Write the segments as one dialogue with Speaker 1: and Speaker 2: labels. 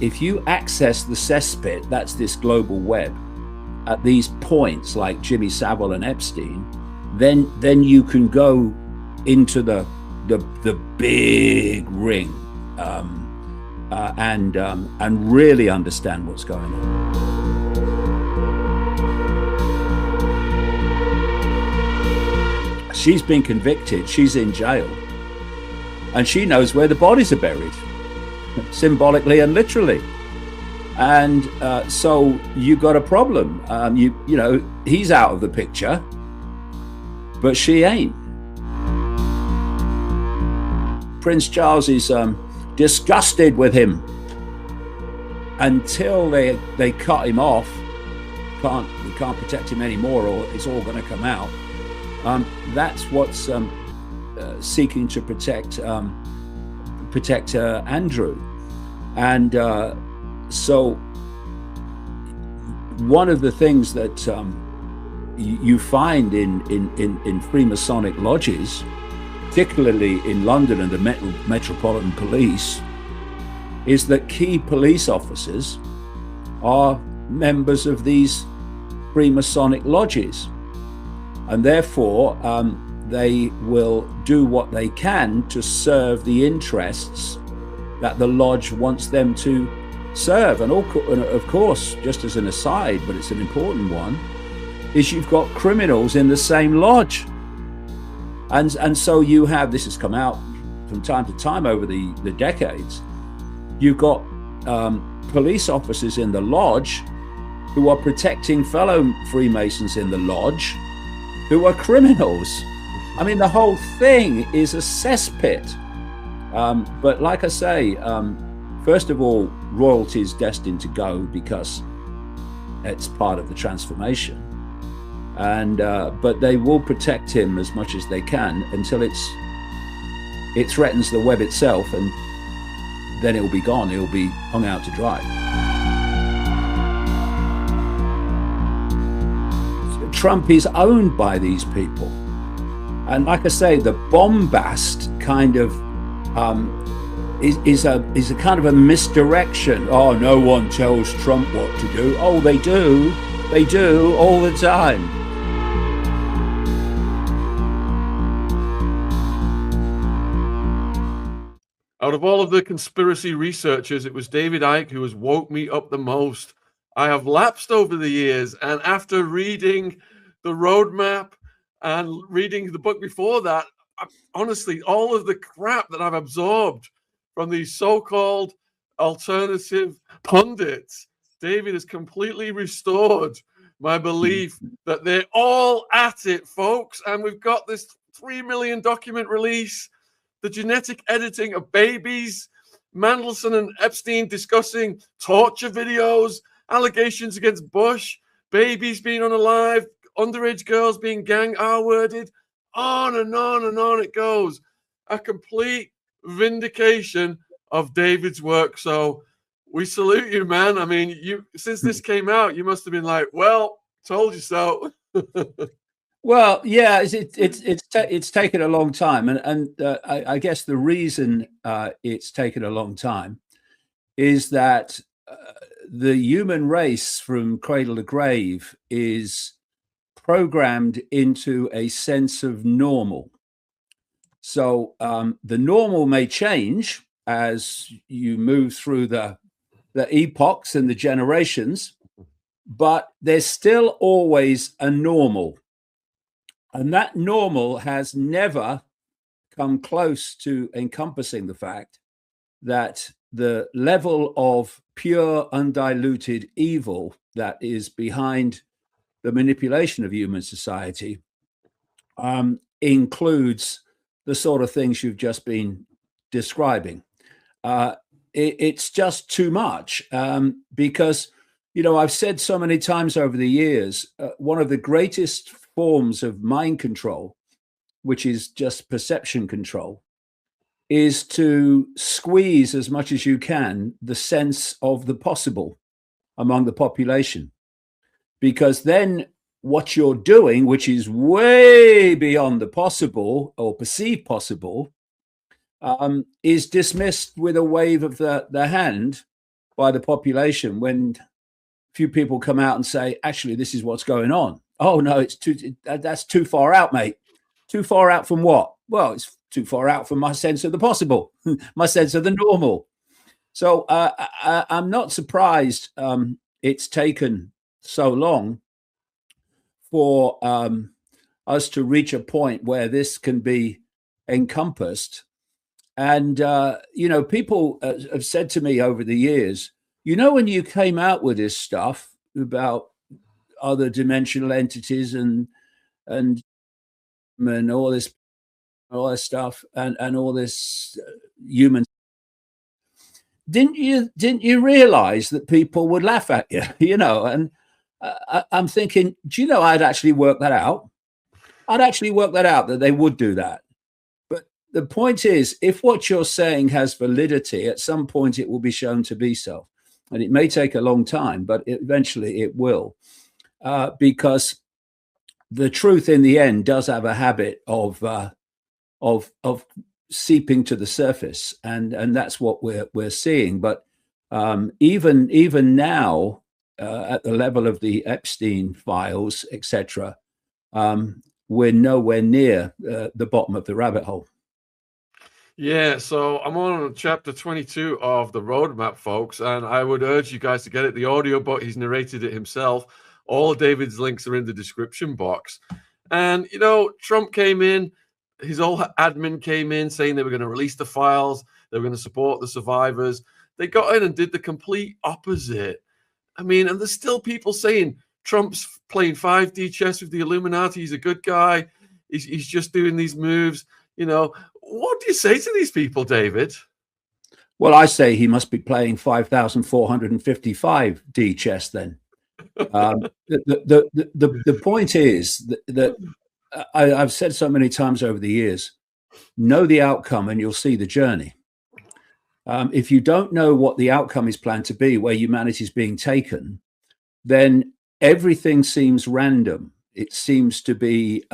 Speaker 1: if you access the cesspit, that's this global web, at these points like Jimmy Savile and Epstein, then you can go into the big ring and really understand what's going on. She's been convicted. She's in jail, and she knows where the bodies are buried, symbolically and literally. And so you got a problem. You know, he's out of the picture, but she ain't. Prince Charles is disgusted with him until they cut him off. We can't protect him anymore, or it's all going to come out. That's what's seeking to protect Andrew. And so one of the things that you find in Freemasonic lodges, particularly in London and the Metropolitan Police, is that key police officers are members of these Freemasonic lodges, and therefore they will do what they can to serve the interests that the lodge wants them to serve. And of course, just as an aside, but it's an important one, is you've got criminals in the same lodge. And so you have, this has come out from time to time over the decades, you've got police officers in the lodge who are protecting fellow Freemasons in the lodge who are criminals. I mean, the whole thing is a cesspit. But like I say, first of all, royalty is destined to go because it's part of the transformation. And but they will protect him as much as they can until it threatens the web itself, and then it will be gone. It will be hung out to dry. Trump is owned by these people, and like I say, the bombast kind of is a kind of a misdirection. Oh, no one tells Trump what to do. Oh, they do all the time.
Speaker 2: Out of all of the conspiracy researchers, it was David Icke who has woke me up the most. I have lapsed over the years, and after reading the roadmap and reading the book before that, honestly, all of the crap that I've absorbed from these so-called alternative pundits, David has completely restored my belief that they're all at it, folks. And we've got this 3 million document release, the genetic editing of babies, Mandelson and Epstein discussing torture videos, allegations against Bush, babies being unalive, underage girls being gang R-worded, on and on and on it goes. A complete vindication of David's work. So we salute you, man. I mean, you, since this came out, you must have been like, well, told you so.
Speaker 1: Well, yeah, it's taken a long time, and I guess the reason it's taken a long time is that the human race from cradle to grave is programmed into a sense of normal. So the normal may change as you move through the epochs and the generations, but there's still always a normal. And that normal has never come close to encompassing the fact that the level of pure, undiluted evil that is behind the manipulation of human society includes the sort of things you've just been describing. It's just too much because, you know, I've said so many times over the years, one of the greatest forms of mind control, which is just perception control, is to squeeze as much as you can the sense of the possible among the population. Because then what you're doing, which is way beyond the possible or perceived possible, is dismissed with a wave of the hand by the population when few people come out and say, actually, this is what's going on. Oh, no, that's too far out, mate. Too far out from what? Well, it's too far out from my sense of the possible, my sense of the normal. So I'm not surprised it's taken so long for us to reach a point where this can be encompassed. And, people have said to me over the years, when you came out with this stuff about other dimensional entities and all this stuff and all this human, didn't you realize that people would laugh at you? And I'm thinking, do you know, I'd actually worked that out. That they would do that. But the point is, if what you're saying has validity, at some point it will be shown to be so. And it may take a long time, but eventually it will. Because the truth in the end does have a habit of seeping to the surface. And that's what we're seeing. But even now, at the level of the Epstein files, etc., we're nowhere near the bottom of the rabbit hole.
Speaker 2: Yeah, so I'm on chapter 22 of the roadmap, folks, and I would urge you guys to get it. The audio book, he's narrated it himself. All of David's links are in the description box. And, Trump came in, his old admin came in saying they were going to release the files, they were going to support the survivors. They got in and did the complete opposite. I mean, and there's still people saying Trump's playing 5D chess with the Illuminati. He's a good guy. He's just doing these moves. What do you say to these people, David?
Speaker 1: Well, I say he must be playing 5,455 D chess then. The point is that I've said so many times over the years, know the outcome and you'll see the journey. If you don't know what the outcome is planned to be, where humanity is being taken, then everything seems random. It seems to be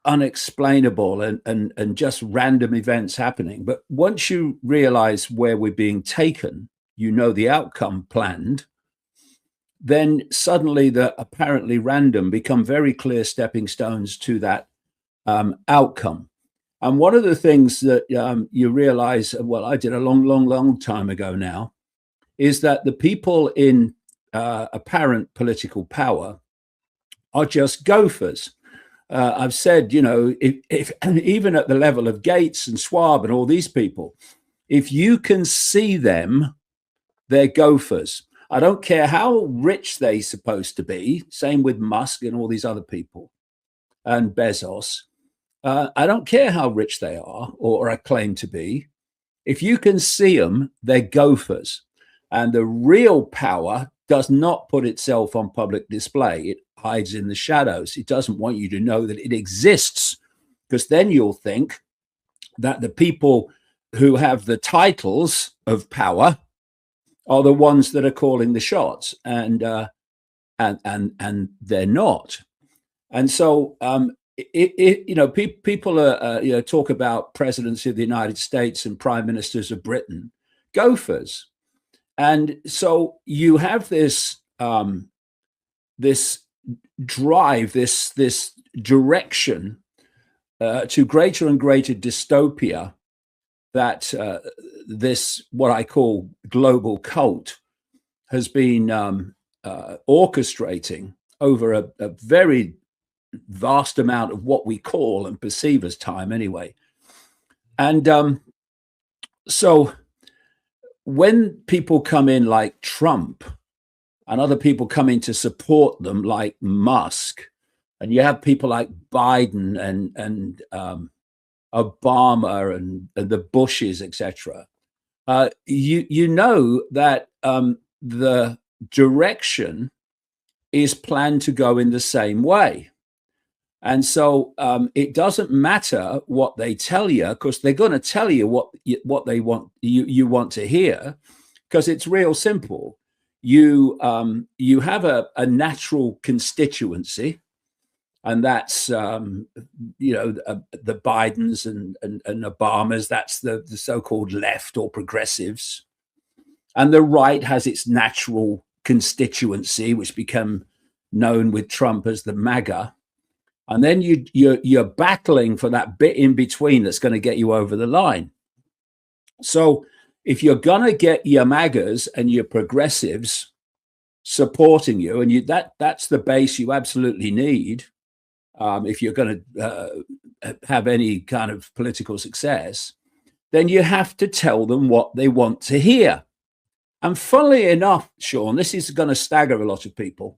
Speaker 1: unexplainable and just random events happening. But once you realize where we're being taken, the outcome planned, then suddenly the apparently random become very clear stepping stones to that outcome. And one of the things that you realize, well, I did a long time ago now, is that the people in apparent political power are just gophers. I've said, if even at the level of Gates and Schwab and all these people, if you can see them, they're gophers. I don't care how rich they're supposed to be. Same with Musk and all these other people and Bezos. I don't care how rich they are or claim to be. If you can see them, they're gophers. And the real power does not put itself on public display. It hides in the shadows. It doesn't want you to know that it exists, because then you'll think that the people who have the titles of power are the ones that are calling the shots, and they're not. And so people are talk about presidents of the United States and prime ministers of Britain, gophers. And so you have this this drive, this direction to greater and greater dystopia that this, what I call global cult, has been orchestrating over a very vast amount of what we call and perceive as time anyway. And so when people come in like Trump and other people come in to support them like Musk, and you have people like Biden and Obama and the Bushes, etc., you know that the direction is planned to go in the same way. And so it doesn't matter what they tell you, because they're going to tell you what they want you want to hear, because it's real simple. You have a natural constituency, and that's the Bidens and Obamas. That's the so-called left or progressives. And the right has its natural constituency, which become known with Trump as the MAGA. And then you're battling for that bit in between that's going to get you over the line. So if you're going to get your MAGAs and your progressives supporting you, and that's the base you absolutely need if you're going to have any kind of political success, then you have to tell them what they want to hear. And funnily enough, Sean, this is going to stagger a lot of people.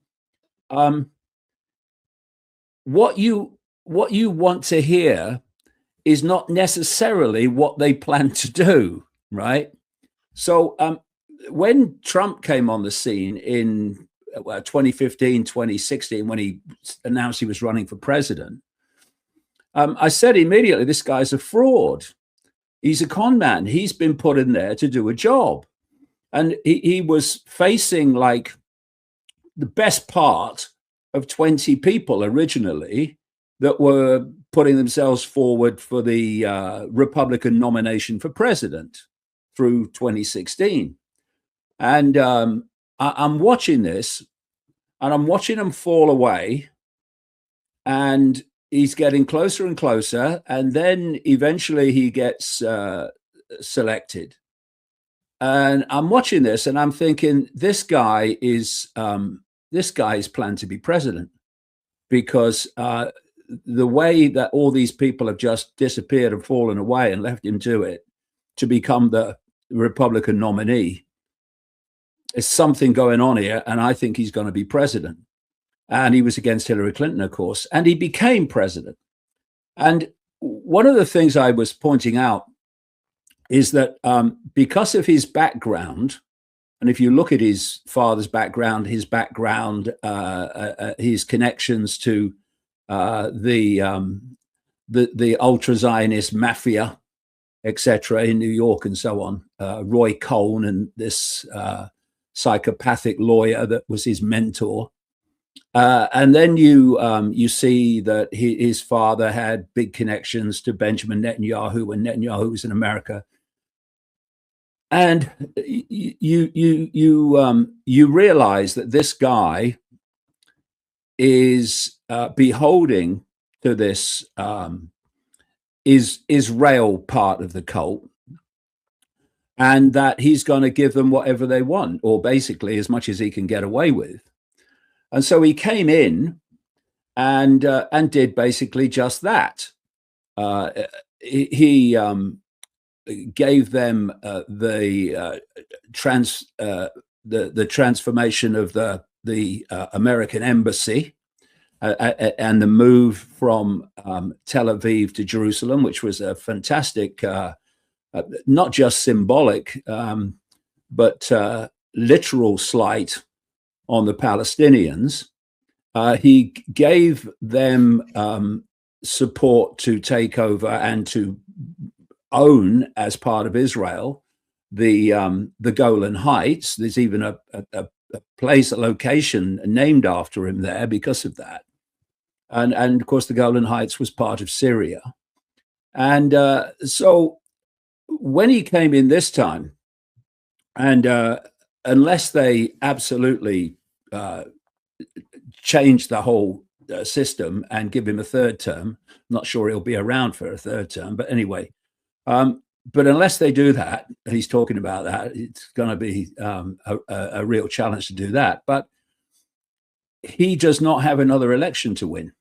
Speaker 1: What you want to hear is not necessarily what they plan to do, right? So when Trump came on the scene in 2015, 2016, when he announced he was running for president, I said immediately, this guy's a fraud. He's a con man. He's been put in there to do a job. And he was facing like the best part of 20 people originally that were putting themselves forward for the Republican nomination for president through 2016. And I'm watching this, and I'm watching him fall away, and he's getting closer and closer, and then eventually he gets selected. And I'm watching this, and I'm thinking, this guy is planned to be president, because the way that all these people have just disappeared and fallen away and left him to it to become the Republican nominee, there's something going on here, and I think he's going to be president. And he was against Hillary Clinton, of course, and he became president. And one of the things I was pointing out is that because of his background, and if you look at his father's background, his connections to the ultra-Zionist mafia, etc., in New York and so on, Roy Cohn and this psychopathic lawyer that was his mentor. And then you see that his father had big connections to Benjamin Netanyahu when Netanyahu was in America. And you realize that this guy is beholding to this Israel part of the cult, and that he's going to give them whatever they want, or basically as much as he can get away with. And so he came in and did basically just that. He gave them the transformation of the American embassy and the move from Tel Aviv to Jerusalem, which was a fantastic, not just symbolic, but literal slight on the Palestinians. He gave them support to take over and to own, as part of Israel, the Golan Heights. There's even a place, a location named after him there because of that. And of course, the Golan Heights was part of Syria. And so when he came in this time, and unless they absolutely change the whole system and give him a third term, I'm not sure he'll be around for a third term, but anyway, but unless they do that, he's talking about that, it's going to be a real challenge to do that. But he does not have another election to win.